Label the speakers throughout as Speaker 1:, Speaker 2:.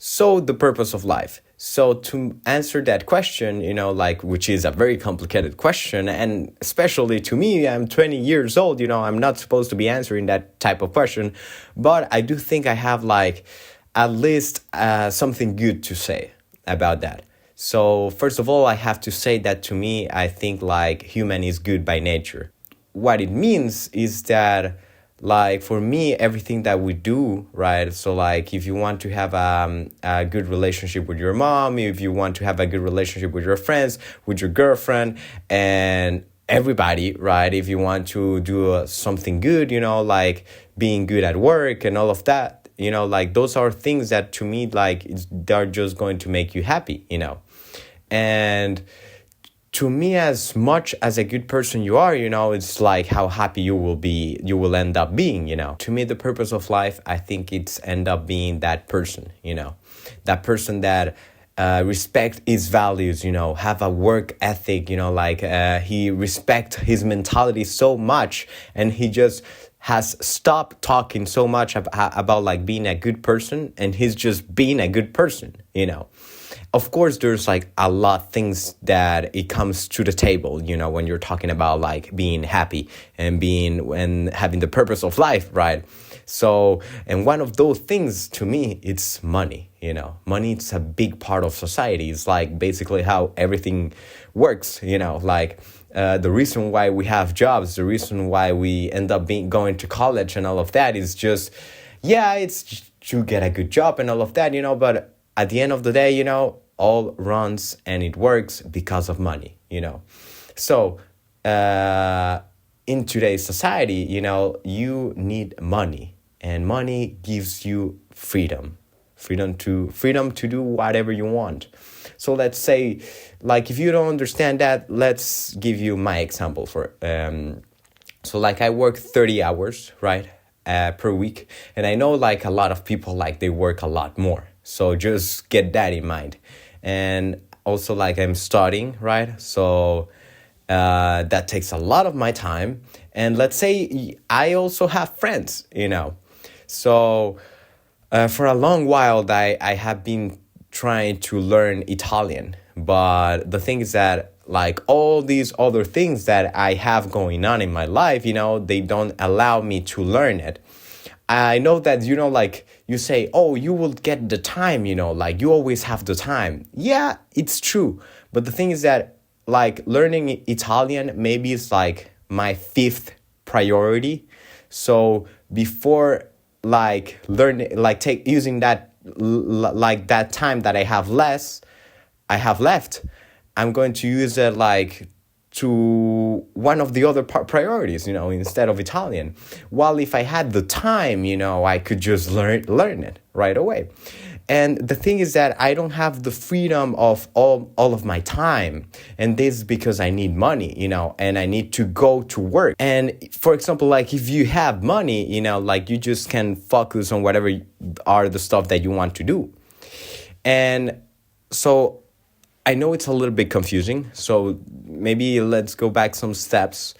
Speaker 1: So the purpose of life. So to answer that question, which is a very complicated question, and especially to me, I'm 20 years old, I'm not supposed to be answering that type of question, but I do think I have like at least something good to say about that. So first of all, I have to say that to me, I think like human is good by nature. What it means is that like for me everything that we do, right? So like if you want to have a good relationship with your mom, if you want to have a good relationship with your friends, with your girlfriend, and everybody, right? If you want to do something good, like being good at work and all of that, like those are things that to me like they're just going to make you happy, and to me, as much as a good person you are, it's like how happy you will end up being, To me, the purpose of life, I think it's end up being that person, that person that respect his values, have a work ethic, he respect his mentality so much, and he just has stopped talking so much about like being a good person, and he's just being a good person, Of course, there's like a lot of things that it comes to the table, when you're talking about like being happy and having the purpose of life, right? So, and one of those things to me, it's money, Money, it's a big part of society. It's like basically how everything works, the reason why we have jobs, the reason why we end up going to college and all of that is just, it's to get a good job and all of that, but at the end of the day, all runs and it works because of money, So, in today's society, you need money, and money gives you freedom to do whatever you want. So let's say, like, if you don't understand that, let's give you my example so like I work 30 hours, right, per week. And I know like a lot of people, like they work a lot more. So just get that in mind. And also like I'm studying, right? So that takes a lot of my time. And let's say I also have friends, So for a long while, I have been trying to learn Italian. But the thing is that like all these other things that I have going on in my life, they don't allow me to learn it. I know that, like you say, oh, you will get the time, like you always have the time. Yeah, it's true. But the thing is that like learning Italian maybe is like my 5th priority. So before like learning, like using that, like that time that I have left, I'm going to use it like to one of the other priorities, instead of Italian. While if I had the time, I could just learn it right away. And the thing is that I don't have the freedom of all of my time. And this is because I need money, and I need to go to work. And for example, like if you have money, like you just can focus on whatever are the stuff that you want to do. And so I know it's a little bit confusing, so maybe let's go back some steps.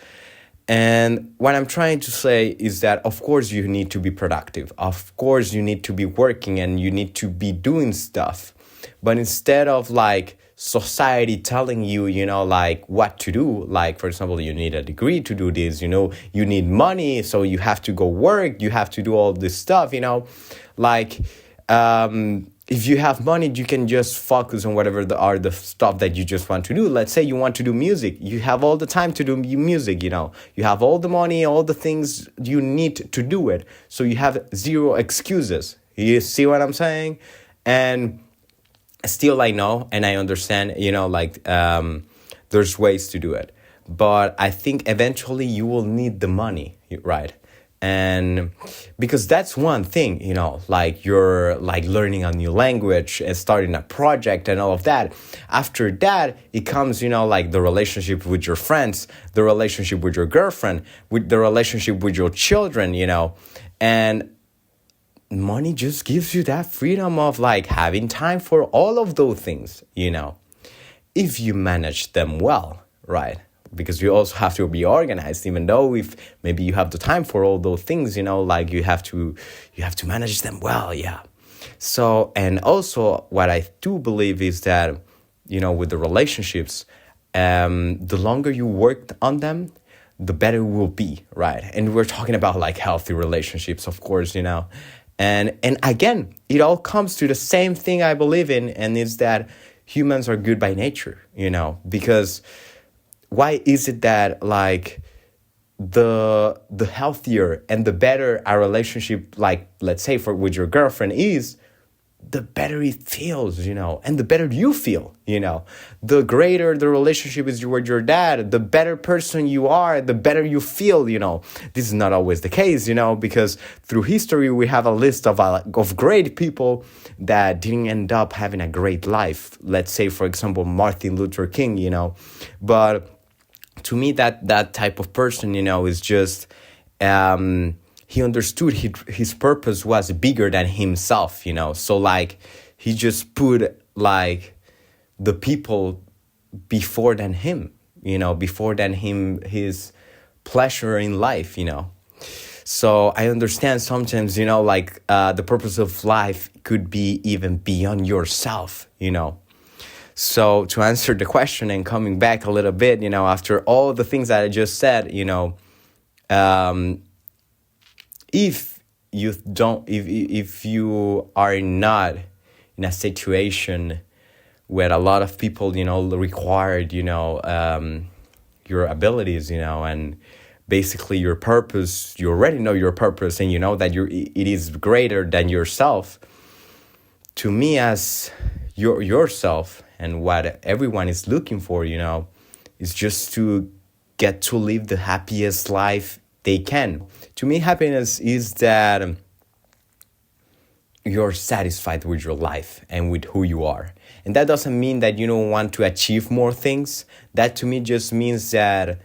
Speaker 1: And what I'm trying to say is that, of course, you need to be productive. Of course, you need to be working and you need to be doing stuff. But instead of like society telling you, like what to do, like, for example, you need a degree to do this, you need money, so you have to go work, you have to do all this stuff, like, if you have money, you can just focus on whatever are the stuff that you just want to do. Let's say you want to do music. You have all the time to do music, You have all the money, all the things you need to do it. So you have zero excuses. You see what I'm saying? And still I know and I understand, there's ways to do it. But I think eventually you will need the money, right? And because that's one thing, like you're like learning a new language and starting a project and all of that. After that, it comes, like the relationship with your friends, the relationship with your girlfriend, with the relationship with your children, and money just gives you that freedom of like having time for all of those things, if you manage them well, right? Because you also have to be organized, even though if maybe you have the time for all those things, like you have to manage them well, yeah. So, and also what I do believe is that, with the relationships, the longer you worked on them, the better it will be, right? And we're talking about like healthy relationships, of course, and again, it all comes to the same thing I believe in, and it's that humans are good by nature, because why is it that like the healthier and the better our relationship, like let's say for with your girlfriend is, the better it feels, and the better you feel, the greater the relationship is with your dad, the better person you are, the better you feel, This is not always the case, because through history we have a list of great people that didn't end up having a great life. Let's say, for example, Martin Luther King, but to me that type of person, is just he understood his purpose was bigger than himself, so like he just put like the people before than him, before than his pleasure in life, so I understand sometimes, like the purpose of life could be even beyond yourself, So to answer the question and coming back a little bit, after all the things that I just said, if you don't, if you are not in a situation where a lot of people, required, your abilities, and basically your purpose, you already know your purpose, and you know that it is greater than yourself. To me, as yourself, and what everyone is looking for, is just to get to live the happiest life they can. To me, happiness is that you're satisfied with your life and with who you are. And that doesn't mean that you don't want to achieve more things. That to me just means that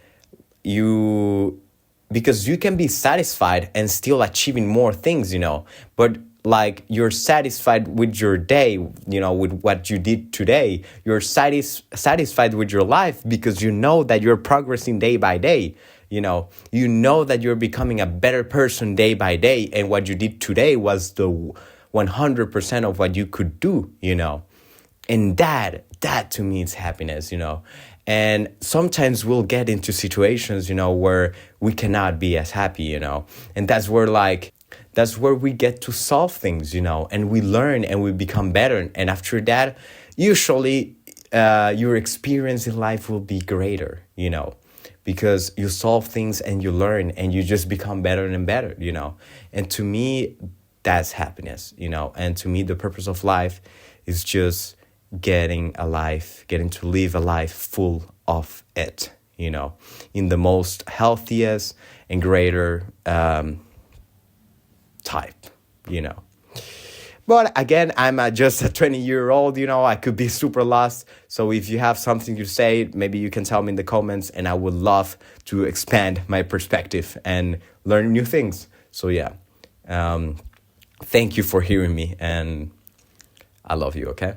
Speaker 1: because you can be satisfied and still achieving more things, but like you're satisfied with your day, with what you did today. You're satisfied with your life because you know that you're progressing day by day. You know that you're becoming a better person day by day, and what you did today was the 100% of what you could do, and that to me is happiness, and sometimes we'll get into situations, where we cannot be as happy, and that's where we get to solve things, and we learn and we become better, and after that, usually your experience in life will be greater, because you solve things and you learn and you just become better and better, and to me, that's happiness, and to me, the purpose of life is just getting to live a life full of it, in the most healthiest and greater type, But again, I'm just a 20-year-old, I could be super lost. So if you have something to say, maybe you can tell me in the comments, and I would love to expand my perspective and learn new things. So yeah, thank you for hearing me, and I love you, okay?